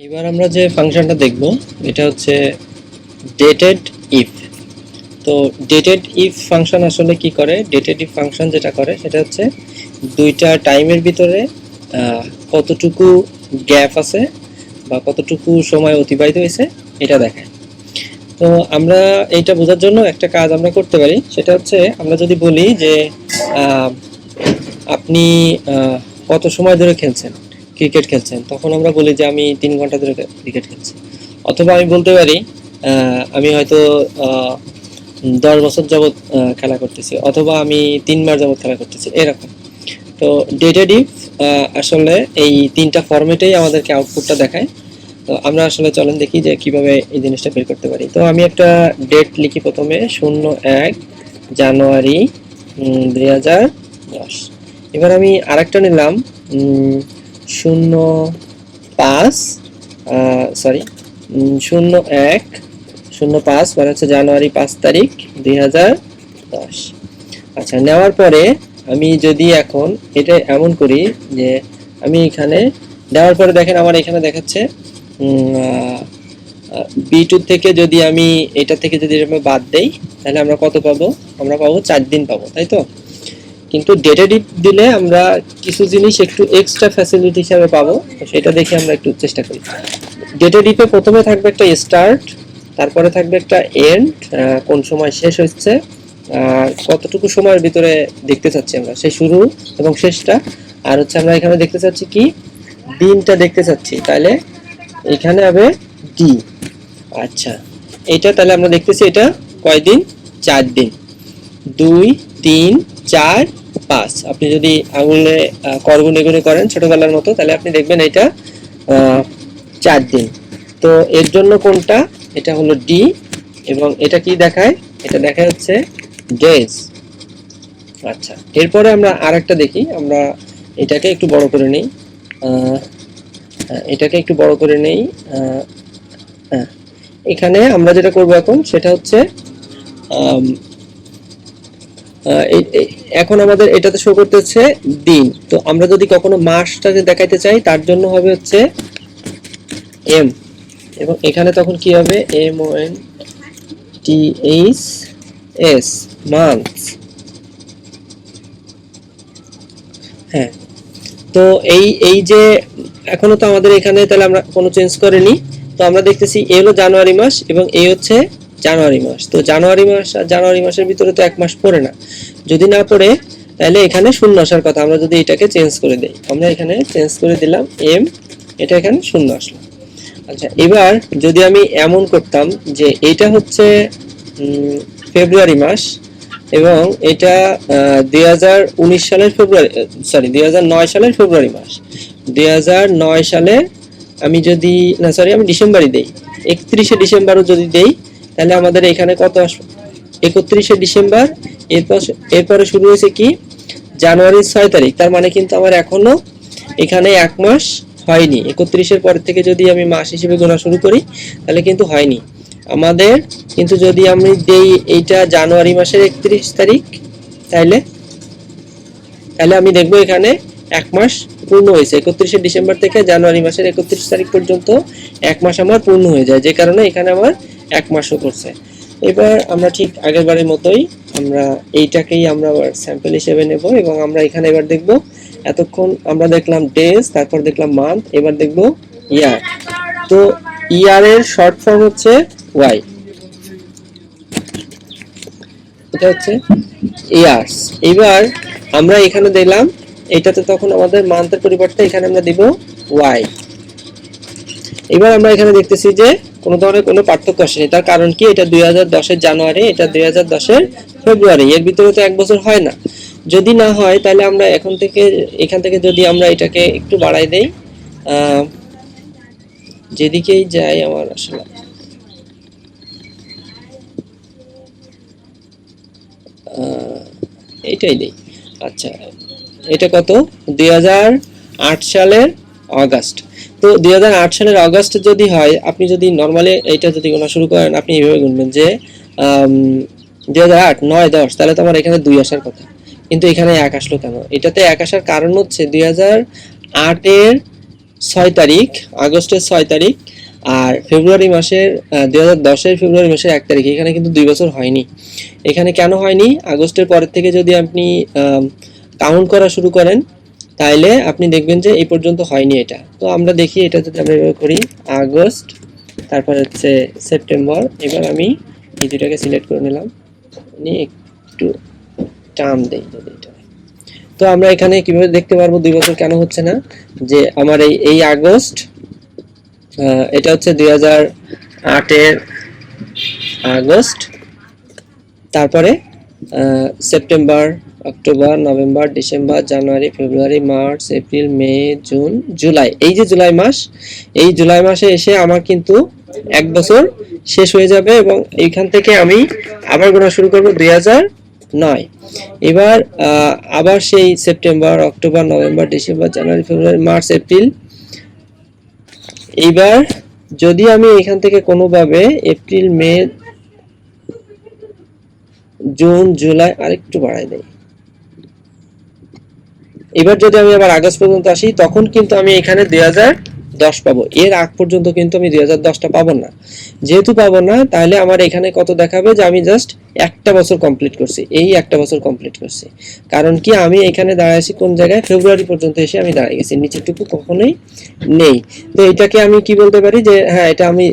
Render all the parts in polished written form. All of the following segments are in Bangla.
এবার আমরা যে ফাংশনটা দেখব এটা হচ্ছে ডেটেড ইফ। তো ডেটেড ইফ ফাংশন আসলে কি করে? ডেটেড ইফ ফাংশন যেটা করে সেটা হচ্ছে দুইটা টাইমের ভিতরে কতটুকু গ্যাপ আছে বা কতটুকু সময় অতিবাহিত হয়েছে এটা দেখায়। তো আমরা এইটা বোঝার জন্য একটা কাজ আমরা করতে পারি, সেটা হচ্ছে আমরা যদি বলি যে আপনি কত সময় ধরে খেলছেন, ক্রিকেট খেলছেন, তখন আমরা বলি যে আমি 3 ঘন্টা ধরে ক্রিকেট খেলছি। অথবা আমি বলতে পারি আমি হয়তো 10 বছর যাবত খেলা করতেছি, অথবা আমি 3 মাস যাবত খেলা করতেছি, এরকম। তো ডেটাডিভ আসলে এই তিনটা ফরম্যাটেই আমাদেরকে আউটপুটটা দেখায়। তো আমরা আসলে চলেন দেখি যে কিভাবে এই জিনিসটা বের করতে পারি। তো আমি একটা ডেট লিখি প্রথমে, 01 জানুয়ারি 2010। এবার আমি আরেকটা নিলাম 05 01 মানে হচ্ছে জানুয়ারি 5 তারিখ 2010। আচ্ছা, নেওয়ার পরে আমি যদি এখন এটা এমন করি যে আমি এখানে দেওয়ার পরে দেখেন আমার এখানে দেখাচ্ছে B2 থেকে যদি আমি এটা থেকে যদি বাদ দেই তাহলে আমরা কত পাবো? আমরা পাবো 4 দিন পাবো, তাই তো? কিন্তু ডেটাডিপ দিলে আমরা কিছু জিনিস একটু এক্সট্রা ফ্যাসিলিটি হিসেবে পাবো, তো সেটা দেখে আমরা একটু চেষ্টা করি। ডেটাডিপে প্রথমে থাকবে একটা স্টার্ট, তারপরে থাকবে একটা এন্ড, কোন সময় শেষ হচ্ছে আর কতটুকু সময়ের ভিতরে দেখতে চাচ্ছি আমরা সেই শুরু এবং শেষটা। আর হচ্ছে আমরা এখানে দেখতে চাচ্ছি কি, দিনটা দেখতে চাচ্ছি, তাহলে এখানে হবে ডি। আচ্ছা, এটা তাহলে আমরা দেখতেছি এটা কয়দিন? 4 দিন। 2 3 4 5। আপনি যদি আঙুলে করগুনে গুনে করেন ছোটবেলার মতো, তাহলে আপনি দেখবেন এটা 4 দিন। তো এর জন্য কোনটা? এটা হলো ডি। এবং এটা কি দেখায়? এটা দেখায় হচ্ছে ডেজ। আচ্ছা, এরপরে আমরা আরেকটা দেখি। আমরা এটাকে একটু বড় করে নেই, এটাকে একটু বড় করে নেই। এখানে আমরা যেটা করব এখন সেটা হচ্ছে এখন আমাদের এটাতে শো করতে হচ্ছে দিন। তো আমরা যদি কখনো মাসটাকে দেখাইতে চাই তার জন্য হবে হচ্ছে এম, এবং এখানে তখন কি হবে? MONTHS, month. হ্যাঁ, তো এই যে এখনো তো আমাদের এখানে তাহলে আমরা কোনো চেঞ্জ করিনি। তো আমরা দেখতেছি এ হলো জানুয়ারি মাস এবং এই হচ্ছে জানুয়ারি মাস। তো জানুয়ারি মাস আর জানুয়ারি মাসের ভিতরে তো 1 মাস পড়ে না। যদি না পড়ে তাহলে এখানে শূন্য আসার কথা। আমরা যদি এটাকে চেঞ্জ করে দেই, আমরা এখানে চেঞ্জ করে দিলাম এম, এটা এখানে শূন্য আসলো। আচ্ছা, এবার যদি আমি এমন করতাম যে এটা হচ্ছে ফেব্রুয়ারি মাস এবং এটা 2019 সালের ফেব্রুয়ারি, 2009 সালের ফেব্রুয়ারি মাস। 2009 সালে আমি যদি আমি ডিসেম্বরই দেই, 31শে ডিসেম্বরও যদি দেই, তাহলে আমাদের এখানে কত আসবে? 31শে ডিসেম্বর। এরপরে শুরু হয়েছে কি? জানুয়ারির 6 তারিখ। তার মানে কিন্তু আমার এখনো এখানে 1 মাস হয়নি। 31-এর পর থেকে যদি আমি মাস হিসেবে গোনা শুরু করি তাহলে কিন্তু হয়নি আমাদের। কিন্তু যদি আমি দেই এইটা জানুয়ারি মাসের 31 তারিখ, তাহলে আমি দেখবো এখানে 1 মাস পূর্ণ হয়েছে। 31শে ডিসেম্বর থেকে জানুয়ারি মাসের 31 তারিখ পর্যন্ত 1 মাস আমার পূর্ণ হয়ে যায়, যে কারণে এখানে আমার 1 মাসও করছে। এবার আমরা ঠিক আগের বারের মতোই আমরা এইটাকেই আমরা স্যাম্পল হিসেবে নেব এবং আমরা এখানে এবার দেখব, এতক্ষণ আমরা দেখলাম ডেজ, তারপর দেখলাম মান্থ, এবার দেখব ইয়ার। তো ইয়ার এর শর্ট ফর্ম হচ্ছে ওয়াই, এটা হচ্ছে ইয়ার্স। এবার আমরা এখানে দিলাম এটাতে, তখন আমাদের মান্থের পরিবর্তে এখানে আমরা দিব ওয়াই। এবার আমরা এখানে দেখতেছি যে কোনো ধরনের কোনো পার্থক্য আসেনি। তার কারণ কি? এটা 2010-এর জানুয়ারি, এটা 2010-এর ফেব্রুয়ারি, এর ভিতরে তো 1 বছর হয় না। যদি না হয় তাহলে আমরা এখান থেকে যদি আমরা এটাকে একটু বাড়াই দেই, যেদিকেই যাই আমার আসলে এইটাই দেই। আচ্ছা, এটা কত? 2008 সালের অগাস্ট। তো 2008 সালের অগাস্ট যদি হয়, আপনি যদি নর্মালি এইটা যদি গোনা শুরু করেন, আপনি এইভাবে গুনবেন যে 2008 9 10, তাহলে তো আমার এখানে 2 আসার কথা, কিন্তু এখানে 1 আসলো কেন? এটাতে 1 আসার কারণ হচ্ছে 2008-এর 6 তারিখ, আগস্টের 6 তারিখ, আর ফেব্রুয়ারি মাসের 2010-এর ফেব্রুয়ারি মাসের 1 তারিখ। এখানে কিন্তু 2 বছর হয়নি। এখানে কেন হয়নি? আগস্টের পরের থেকে যদি আপনি কাউন্ট করা শুরু করেন তাহলে আপনি দেখবেন যে এই পর্যন্ত হয়নি এটা। তো আমরা দেখি এটা যদি আমরা এভাবে করি, আগস্ট, তারপর হচ্ছে সেপ্টেম্বর। এবার আমি এই দুটাকে সিলেক্ট করে নিলাম, নিয়ে একটু টার্ম দেই যদি এটা। তো আমরা এখানে কিভাবে দেখতে পারবো 2 বছর কেন হচ্ছে না? যে আমার এই আগস্ট, এটা হচ্ছে 2008-এর আগস্ট, তারপরে September, October, November, December, January, ফেব্রুয়ারি, মার্চ, এপ্রিল, মে, জুন, জুলাই। এই যে জুলাই মাস, এই জুলাই মাসে এসে আমার কিন্তু 1 বছর শেষ হয়ে যাবে এবং এইখান থেকে আমি আবার গোনা শুরু করব 2009। এবার আবার সেই September, October, November, December, January, ফেব্রুয়ারি, মার্চ, এপ্রিল। এইবার যদি আমি এখান থেকে কোনোভাবে এপ্রিল, মে, জুন, জুলাই আরেকটু বাড়াই দেই, এবার যদি আমি আবার আগস্ট পর্যন্ত আসি তখন কিন্তু আমি এখানে 2010 পাবো। এর আগ পর্যন্ত কিন্তু আমি 2010টা পাবো না। যেহেতু পাবো না, তাহলে আমার এখানে কত দেখাবে? যে আমি জাস্ট একটা বছর কমপ্লিট করছি, এই একটা বছর কমপ্লিট করছি। কারণ কি, আমি এখানে দাঁড়াইছি কোন জায়গায়? ফেব্রুয়ারি পর্যন্ত এসে আমি দাঁড়িয়ে গেছি, নিচেরটুকু কখনোই নেই। তো এটাকে আমি কি বলতে পারি? যে হ্যাঁ, এটা আমি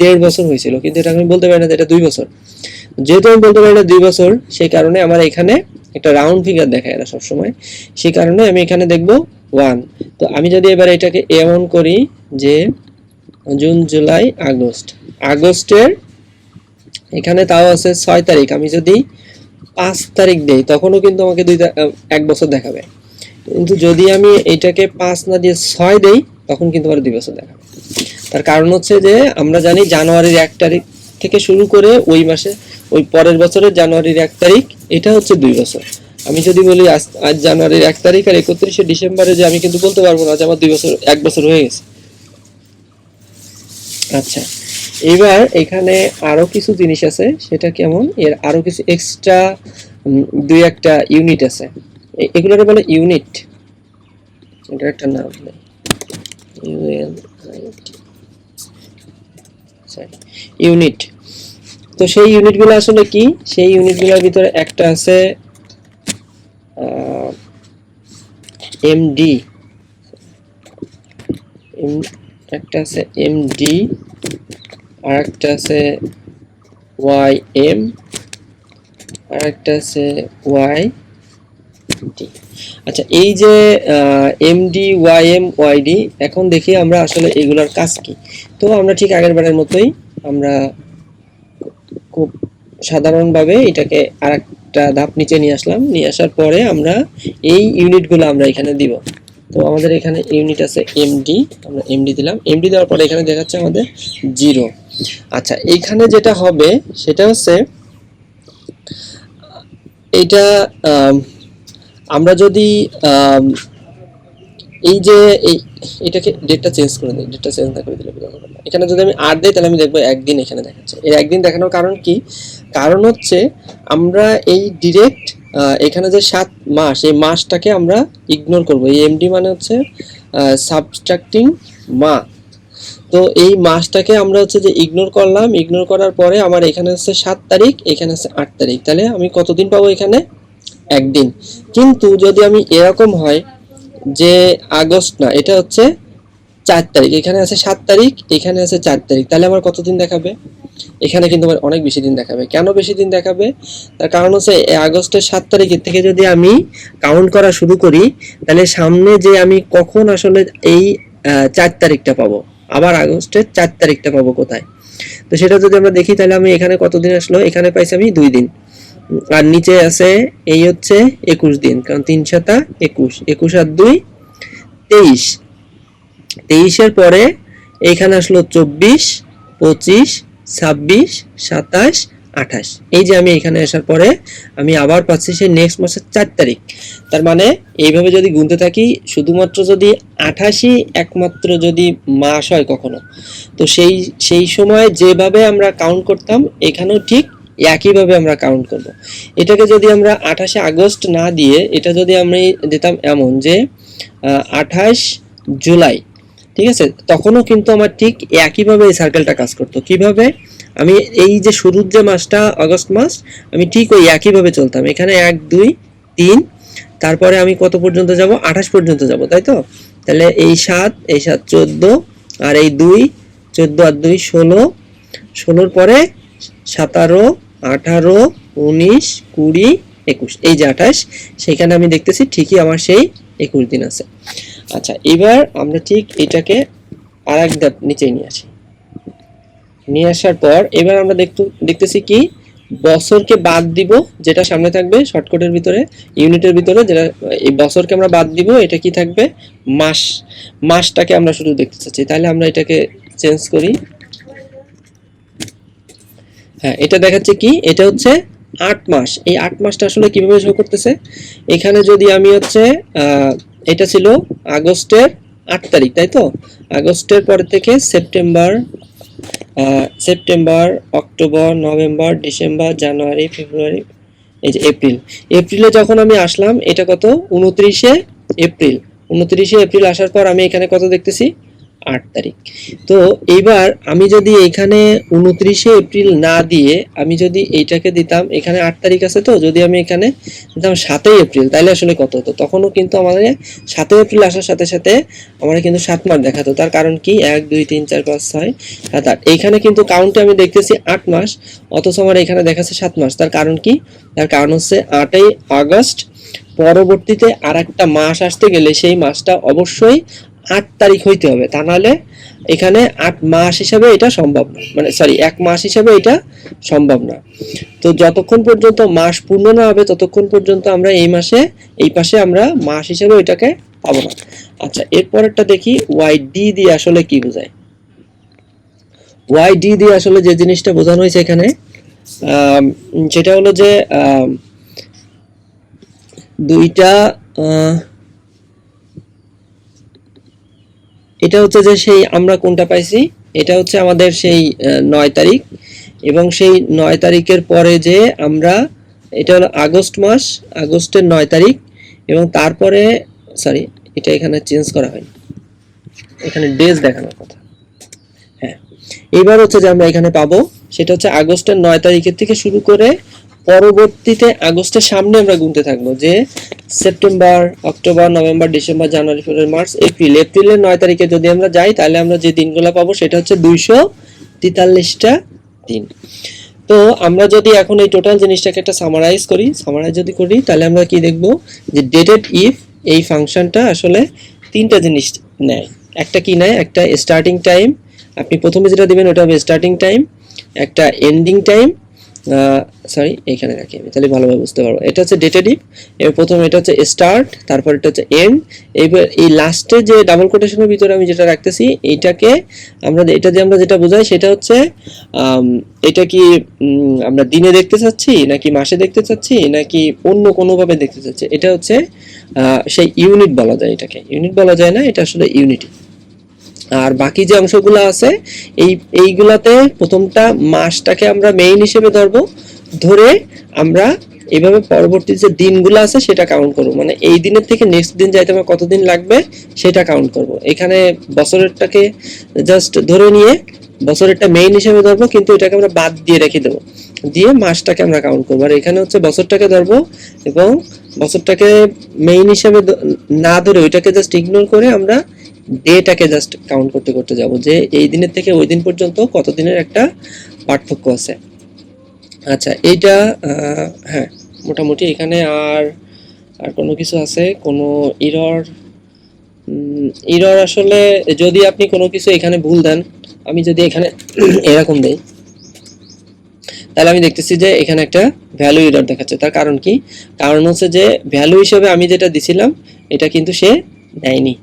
1.5 বছর হয়েছিল, কিন্তু এটা আমি বলতে পারি না যে এটা 2 বছর। যেহেতু আমি বলতে পারি না 2 বছর, সেই কারণে আমার এখানে একটা রাউন্ড ফিগার দেখায় না সবসময়, সেই কারণে আমি এখানে দেখব 1। তো আমি যদি এবার এটাকে এমন করি যে জুন, জুলাই, আগস্ট, আগস্টের এখানে তাও আছে 6 তারিখ, আমি যদি 5 তারিখ দেই তখনও কিন্তু আমাকে 1 বছর দেখাবে। কিন্তু যদি আমি এটাকে 5 না দিয়ে 6 দেই তখন কিন্তু আমার 2 বছর দেখাবে। তার কারণ হচ্ছে যে আমরা জানি জানুয়ারির 1 তারিখ থেকে শুরু করে ওই মাসে, ওই পরের বছরের জানুয়ারির 1 তারিখ, এটা হচ্ছে 2 বছর। আমি যদি বলি আজ জানুয়ারির 1 তারিখ আর 31শে ডিসেম্বরে, যে আমি কিন্তু বলতে পারবো না যে আমার 2 বছর, 1 বছর হয়ে গেছে। আচ্ছা, এবার এখানে আরো কিছু জিনিস আছে, সেটা কেমন? এর আরো কিছু এক্সট্রা 2-1টা ইউনিট আছে, এগুলোকে বলে ইউনিট। এটা একটা নাম নেই, ইউনিট। তো সেই ইউনিটগুলো আসলে কি? সেই ইউনিটগুলোর ভিতরে একটা আছে এমডি, একটা আছে এমডি, আর একটা আছে ওয়াইএম, আর একটা আছে ওয়াইডি। আচ্ছা, এই যে এমডি, ওয়াইএম, ওয়াইডি, এখন দেখি আমরা আসলে এগুলোর কাজ কি। তো আমরা ঠিক আগের বারের মতোই আমরা খুব সাধারণভাবে এটাকে আরেকটা ধাপ নিচে নিয়ে আসলাম। নিয়ে আসার পরে আমরা এই ইউনিটগুলো আমরা এখানে দিব। তো আমাদের এখানে ইউনিট আছে এমডি, আমরা এমডি দিলাম। এমডি দেওয়ার পরে এখানে দেখাচ্ছে আমাদের 0। আচ্ছা, এইখানে যেটা হবে সেটা হচ্ছে এইটা আমরা যদি এই যে এটাকে ডেটটা চেঞ্জ করে দিই, ডেটটা চেঞ্জ না করে দিলে এখানে যদি আমি 8 দিই তাহলে আমি দেখবো 1 দিন এখানে দেখাচ্ছে। এই 1 দিন দেখানোর কারণ কি? কারণ হচ্ছে আমরা এই ডিরেক্ট এখানে যে 7 মাস, এই মাসটাকে আমরা ইগনোর করব। এই এমডি মানে হচ্ছে সাবট্রাক্টিং মাস। তো এই মাসটাকে আমরা হচ্ছে যে ইগনোর করলাম। ইগনোর করার পরে আমার এখানে হচ্ছে 7 তারিখ, এখানে আছে 8 তারিখ, তাহলে আমি কতদিন পাবো? এখানে 1 দিন। কিন্তু যদি আমি এরকম হয় যে আগস্ট না, এটা হচ্ছে 4 তারিখ, এখানে আছে 7 তারিখ, এখানে আছে 4 তারিখ, তাহলে আমার কতদিন দেখাবে? এখানে কিন্তু আমার অনেক বেশি দিন দেখাবে। কেন বেশি দিন দেখাবে? তার কারণ হচ্ছে আগস্টের 7 তারিখের থেকে যদি আমি কাউন্ট করা শুরু করি, তাহলে সামনে যে আমি কখন আসলে এই 4 তারিখটা পাবো, আবার আগস্টের 4 তারিখটা পাবো কোথায়? তো সেটা যদি আমরা দেখি, তাহলে আমি এখানে কতদিন আসলো? এখানে পাইছি আমি 2 দিন। আর নিচে আছে এই হচ্ছে 21 দিন, কারণ 3 7 21, 21 আর 2 23, 23-এর পরে এইখানে আসলো 24, 25, 26, 27, 28। এই যে আমি এখানে আসার পরে আমি আবার পাচ্ছি সেই নেক্সট মাসের 4 তারিখ। তার মানে এইভাবে যদি গুনতে থাকি, শুধুমাত্র যদি 28ই একমাত্র যদি মাস হয় কখনো, তো সেই সময় যেভাবে আমরা কাউন্ট করতাম এখানেও ঠিক একইভাবে আমরা কাউন্ট করব। এটাকে যদি আমরা 28শে আগস্ট না দিয়ে এটা যদি আমি দিতাম এমন যে 28 জুলাই, ঠিক আছে, তখনও কিন্তু আমার ঠিক একইভাবে এই সার্কেলটা কাজ করতো। কিভাবে? আমি এই যে শুরুর যে মাসটা আগস্ট মাস, আমি ঠিক ওই একইভাবে চলতাম। এখানে 1 2 3, তারপরে আমি কত পর্যন্ত যাব? 28 পর্যন্ত যাব, তাই তো? তাহলে এই 7 14, আর এই 2 14 আর 2 16, 16 পরে 17 18 19 20 21, এই যে 28, সেখানে আমি দেখতেছি ঠিকই আমার সেই 21 দিন আছে। আচ্ছা, এবার আমরা ঠিক এটাকে আরেক ধাপ নিচে নিয়ে আসি। নিয়ে আসার পর এবার আমরা দেখতেছি কি বছরকে বাদ দিব, যেটা সামনে থাকবে শর্টকাটের ভিতরে, ইউনিটের ভিতরে, যেটা এই বছরকে আমরা বাদ দিব, এটা কি থাকবে? মাস। মাসটাকে আমরা শুধু দেখতে চাচ্ছি, তাহলে আমরা এটাকে চেঞ্জ করি। হ্যাঁ, এটা দেখাচ্ছে কি, এটা হচ্ছে 8 মাস। এই 8 মাসটা আসলে কিভাবে শো করতেছে? এখানে যদি আমি হচ্ছে এটা ছিল আগস্টের 8 তারিখ, তাই তো? আগস্টের পর থেকে September, September, October, November, December, January, February, এই যে এপ্রিল। এপ্রিলে যখন আমি আসলাম, এটা কত? 29শে এপ্রিল। 29শে এপ্রিল আসার পর আমি এখানে কত দেখতেছি? 8 তারিখ। তো এইবার আমি যদি এখানে 29শে এপ্রিল না দিয়ে আমি যদি এইটাকে দিতাম, এখানে 8 তারিখ আছে, তো যদি আমি এখানে দিতাম 7ই এপ্রিল, তাহলে আসলে কত হতো? তখনও কিন্তু আমাদের 7ই এপ্রিল আসার সাথে সাথে আমরা কিন্তু 7 মাস দেখাতো। তার কারণ কি? 1 2 3 4 5 6 7 8, এইখানে কিন্তু কাউন্টে আমি দেখতেছি 8 মাস, অথচ আমার এখানে দেখাচ্ছে 7 মাস। তার কারণ কি? তার কারণ হচ্ছে 8ই আগস্ট পরবর্তীতে আর একটা মাস আসতে গেলে সেই মাসটা অবশ্যই 8 তারিখ হইতে হবে, তা নাহলে এখানে 8 মাস হিসাবে এটা সম্ভব না, মানে সরি 1 মাস হিসাবে এটা সম্ভব না। তো যতক্ষণ পর্যন্ত মাস পূর্ণ না হবে ততক্ষণ পর্যন্ত আমরা এই মাসে এই পাশে আমরা মাস হিসাবে এটাকে পাবো না। আচ্ছা, এরপরেরটা দেখি ওয়াইডি দিয়ে আসলে কি বোঝায়। ওয়াইডি দিয়ে আসলে যে জিনিসটা বোঝানো হয়েছে এখানে, সেটা হলো যে দুইটা, এটা হচ্ছে যে সেই আমরা কোনটা পাইছি, এটা হচ্ছে আমাদের সেই 9 তারিখ, এবং সেই 9 তারিখের পরে যে আমরা, এটা হলো আগস্ট মাস, আগস্টের 9 তারিখ, এবং তারপরে সরি এটা এখানে চেঞ্জ করা হয়নি, এখানে ডেজ দেখানোর কথা। হ্যাঁ, এবার হচ্ছে যে আমরা এখানে পাবো সেটা হচ্ছে আগস্টের 9 তারিখের থেকে শুরু করে পরবর্তীতে আগস্টের সামনে আমরা গুনতে থাকবো, যে September, October, November, December, January, ফেব্রুয়ারি, মার্চ, এপ্রিল। এপ্রিলের 9 তারিখে যদি আমরা যাই তাহলে আমরা যে দিনগুলো পাবো সেটা হচ্ছে 243টা দিন। তো আমরা যদি এখন এই টোটাল জিনিসটাকে একটা সামারাইজ যদি করি তাহলে আমরা কি দেখব, যে ডেটেড ইফ এই ফাংশনটা আসলে তিনটা জিনিস নেয়। একটা কি নেয়? একটা স্টার্টিং টাইম, আপনি প্রথমে যেটা দিবেন ওটা হবে স্টার্টিং টাইম, একটা এন্ডিং টাইম, সরি এখানে রাখি আমি, তাহলে ভালোভাবে বুঝতে পারবো। এটা হচ্ছে ডেটেডিভ, এর প্রথম এটা হচ্ছে স্টার্ট, তারপর এটা হচ্ছে এন্ড, এবার এই লাস্টে যে ডাবল কোটেশনের ভিতরে আমি যেটা রাখতেছি এইটাকে আমরা, এটা যে আমরা যেটা বোঝাই সেটা হচ্ছে এটা কি আমরা দিনে দেখতে চাচ্ছি নাকি মাসে দেখতে চাচ্ছি নাকি অন্য কোনোভাবে দেখতে চাচ্ছি, এটা হচ্ছে সেই ইউনিট বলা যায়। এটাকে ইউনিট বলা যায় না, এটা আসলে ইউনিটি। আর বাকি যে অংশগুলো আছে এইগুলাতে প্রথমটা মাসটাকে আমরা মেইন হিসেবে ধরবো, ধরে আমরা এইভাবে পরবর্তী যে দিনগুলো আছে সেটা কাউন্ট করব, মানে এই দিনের থেকে নেক্সট দিন যাইতে আমার কতদিন লাগবে সেটা কাউন্ট করব। এখানে বছরেরটাকে জাস্ট ধরে নিয়ে বছরেরটা মেইন হিসেবে ধরবো, কিন্তু এটাকে আমরা বাদ দিয়ে রেখে দেবো, দিয়ে মাসটাকে আমরা কাউন্ট করবো। আর এখানে হচ্ছে বছরটাকে ধরবো এবং বছরটাকে মেইন হিসেবে না ধরে ওইটাকে জাস্ট ইগনোর করে আমরা ডেটাকে জাস্ট কাউন্ট করতে করতে যাব, যে এই দিনের থেকে ওই দিন পর্যন্ত কত দিনের একটা পার্থক্য আছে। আচ্ছা, এইটা হ্যাঁ মোটামুটি এখানে আর আর কোনো কিছু আছে, কোনো এরর? এরর আসলে যদি আপনি কোনো কিছু এখানে ভুল দেন, আমি যদি এখানে এরকম দেই তাহলে আমি দেখতেছি যে এখানে একটা ভ্যালু এরর দেখাচ্ছে। তার কারণ কি? কারণ হচ্ছে যে ভ্যালু হিসেবে আমি যেটা দিছিলাম এটা কিন্তু সে দেয়নি,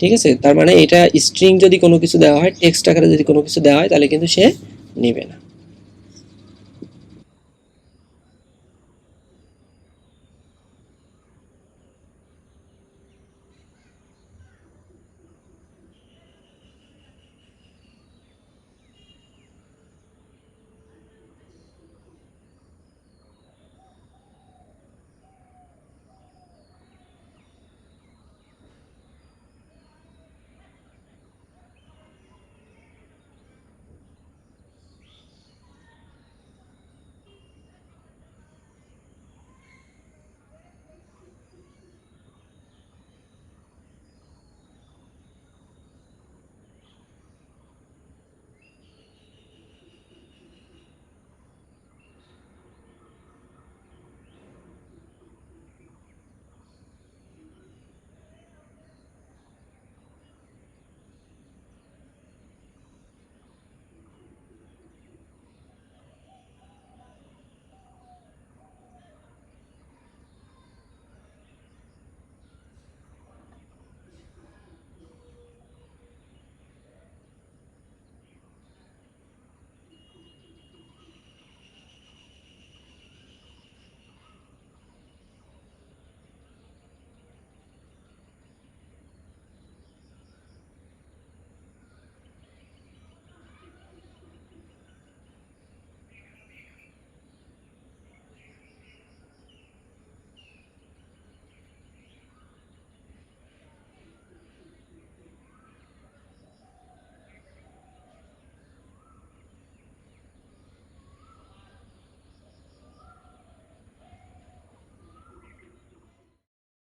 ঠিক আছে? তার মানে এটা স্ট্রিং যদি কোনো কিছু দেওয়া হয়, টেক্সট আকারে যদি কোনো কিছু দেওয়া হয় তাহলে কিন্তু সে নেবে না।